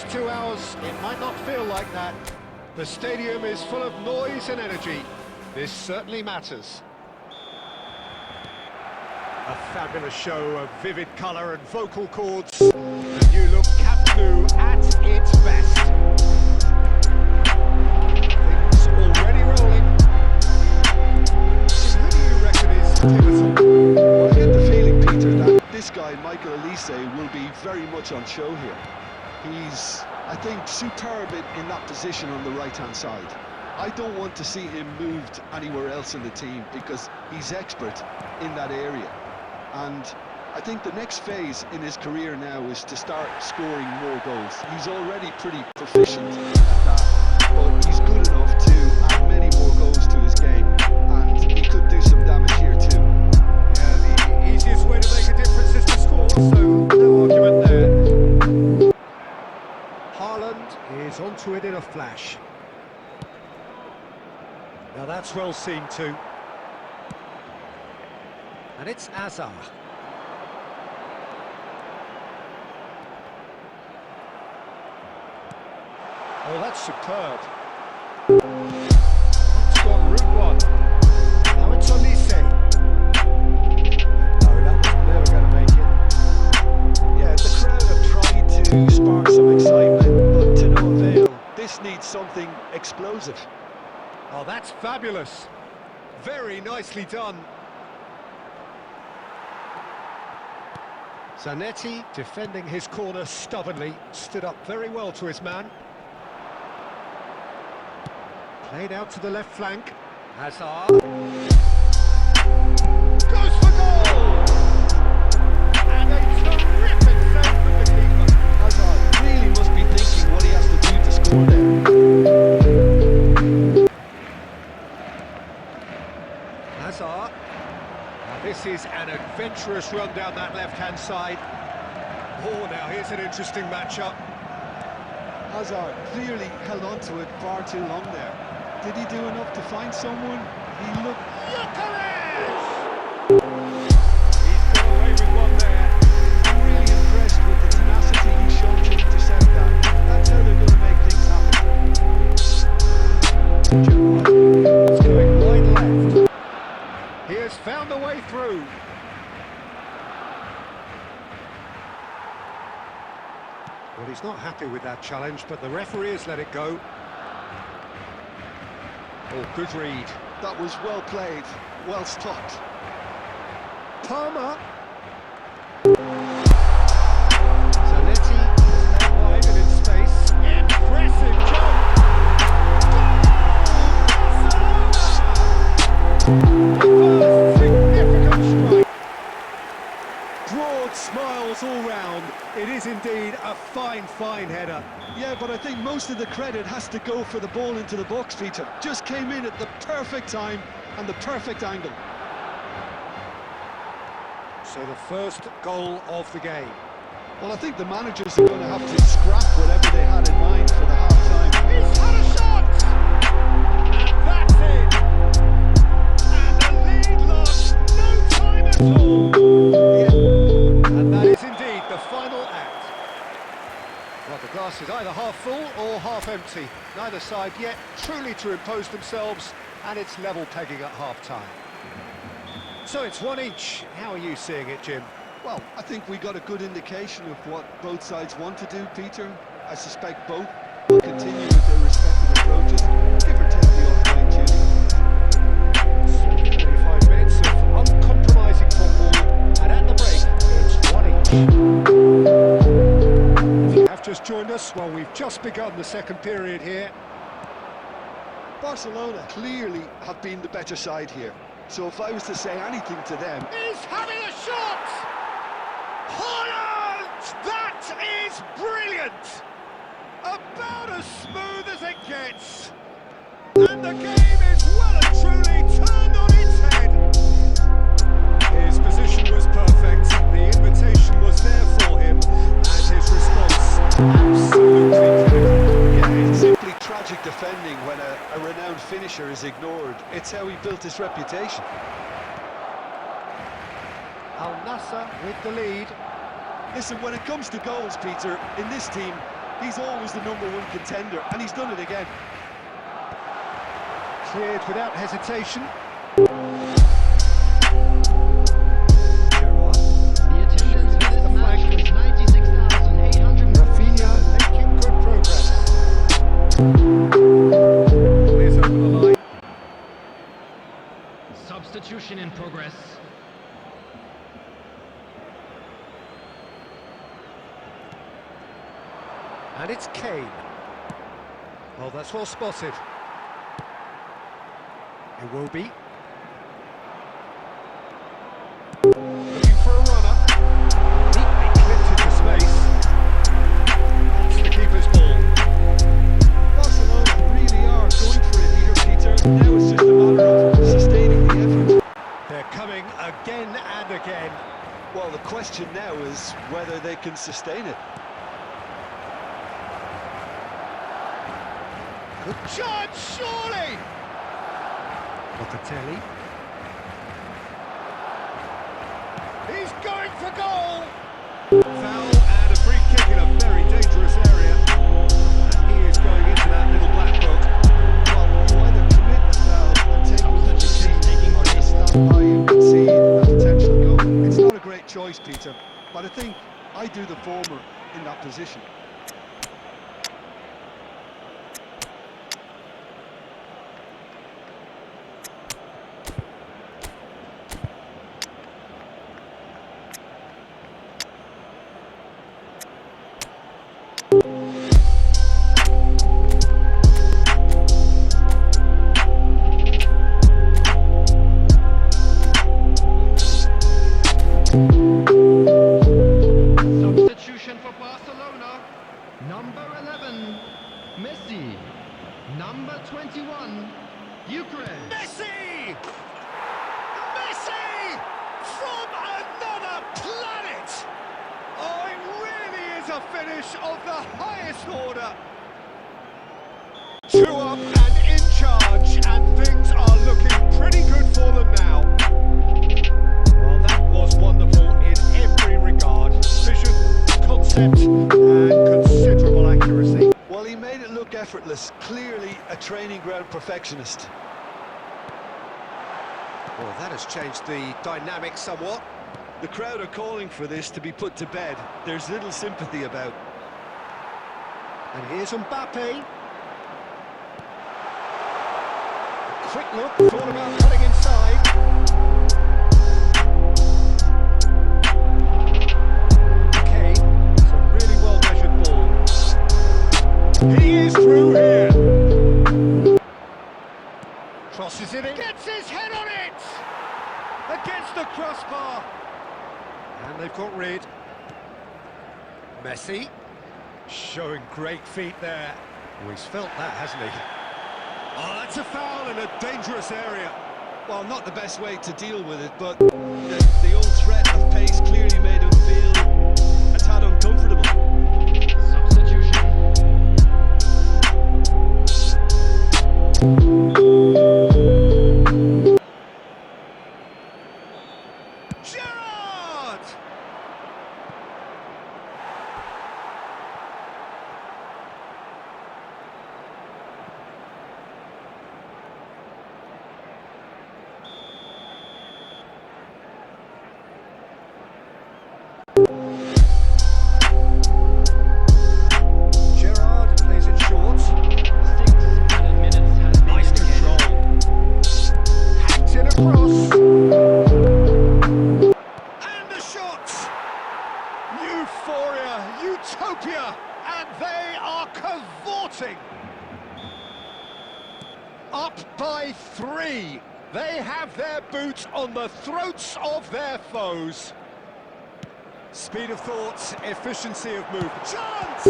next 2 hours, it might not feel like that. The stadium is full of noise and energy. This certainly matters. A fabulous show of vivid colour and vocal cords. The new look Camp Nou at its best. Things already rolling. Who do you reckon is pivotal? Well, I get the feeling, Peter, that this guy, Michael Elise, will be very much on show here. He's, I think, superb in that position on the right-hand side. I don't want to see him moved anywhere else in the team because he's expert in that area. And I think the next phase in his career now is to start scoring more goals. He's already pretty proficient at that, but he's good enough to add many more goals to his game, and he could do some damage here too. Yeah, the easiest way to make a difference is to score, so no argument there. Haaland is onto it in a flash. Now that's well seen too. And it's Hazard. Oh, that's superb. That's gone route one. Now it's Elise. No, that was never going to make it. Yeah, the crowd have tried to spark some excitement, but to no avail. This needs something explosive. Oh, that's fabulous. Very nicely done. Zanetti, defending his corner stubbornly, stood up very well to his man. Played out to the left flank. Hazard. Goes for goal! And a terrific save from the keeper. Hazard really must be thinking what he has to do to score there. Hazard. Now this is an adventurous run down that left-hand side. Oh, now here's an interesting matchup. Hazard clearly held on to it far too long there. Did he do enough to find someone? He looked... He's got away with one there. I'm really impressed with the tenacity he showed to intercept that. That's how they're going to make things happen. It's going wide left. He has found a way through. Well, he's not happy with that challenge, but the referee has let it go. Oh, good read. That was well played, well stopped. Palmer. Zanetti is now wide and in space. Impressive jump. Goal! Significant strike. Broad smiles all round. It is indeed a fine, fine header. Yeah, but I think most of the credit has to go for the ball into the box, Peter. Just came in at the perfect time and the perfect angle. So the first goal of the game. Well, I think the managers are going to have to scrap whatever they had in mind for the half-time. He's had a shot! And that's it! And the lead lost no time at all! Yeah. And that is indeed the final act. Well, the glass is either half full or half empty. Neither side yet truly to impose themselves, and it's level pegging at half-time. So it's one each. How are you seeing it, Jim? Well, I think we got a good indication of what both sides want to do, Peter. I suspect both will continue with their respective approaches, give or take the odd fine-tuning. 35 minutes of uncompromising football, and at the break, it's one each. If you have just joined us, well, we've just begun the second period here. Barcelona clearly have been the better side here. So if I was to say anything to them... He's having a shot! Haaland! That is brilliant! About as smooth as it gets. And the game is well and truly turned on its head. His position was perfect, the invitation was there for him, and his response absolutely critical. Yeah, it's simply tragic defending when a renowned finisher is ignored. It's how he built his reputation. Al Nasir with the lead. Listen, when it comes to goals, Peter, in this team, He's always the #1 contender, and he's done it again. Cleared without hesitation. The attendance for this match was 96,800. Rafinha making good progress. Clears over the line. Substitution in progress. And it's Kane. Oh, that's well spotted. It will be. Looking for a runner. Neatly clipped into space. That's the keeper's ball. Barcelona really are going for it here, Peter. Now it's just a matter of sustaining the effort. They're coming again and again. Well, the question now is whether they can sustain it. Good chance, surely! Locatelli. He's going for goal! Foul and a free kick in a very dangerous area. And he is going into that little black book. Well, you either commit the foul and take what you see, or you stand by and concede a potential goal. It's not a great choice, Peter, but I think I do the former in that position. Substitution for Barcelona. Number 11, Messi. Number 21, Ukraine. Messi! Messi! From another planet! Oh, it really is a finish of the highest order. 2 up and in charge, and things are looking pretty good for them now. Well, that was wonderful in every regard. Vision, concept, and considerable accuracy. Well, he made it look effortless. Clearly a training ground perfectionist. Well, that has changed the dynamic somewhat. The crowd are calling for this to be put to bed. There's little sympathy about. And here's Mbappe. A quick look, thought about cutting inside. Kane, it's a really well-measured ball. He is through here. Crosses it in. Gets his head on it! Against the crossbar. And they've got rid. Messi. Showing great feet there. Oh, he's felt that, hasn't he? Oh, that's a foul in a dangerous area. Well, not the best way to deal with it, but the old threat of pace clearly made him feel a tad uncomfortable. Substitution. Gerrard! Gerrard plays it short. 6 added minutes has been Nice indicated. control. Hangs it across. And the shot. Euphoria, utopia, and they are cavorting. Up by 3. They have their boots on the throats of their foes. Speed of thought, efficiency of movement. Chance!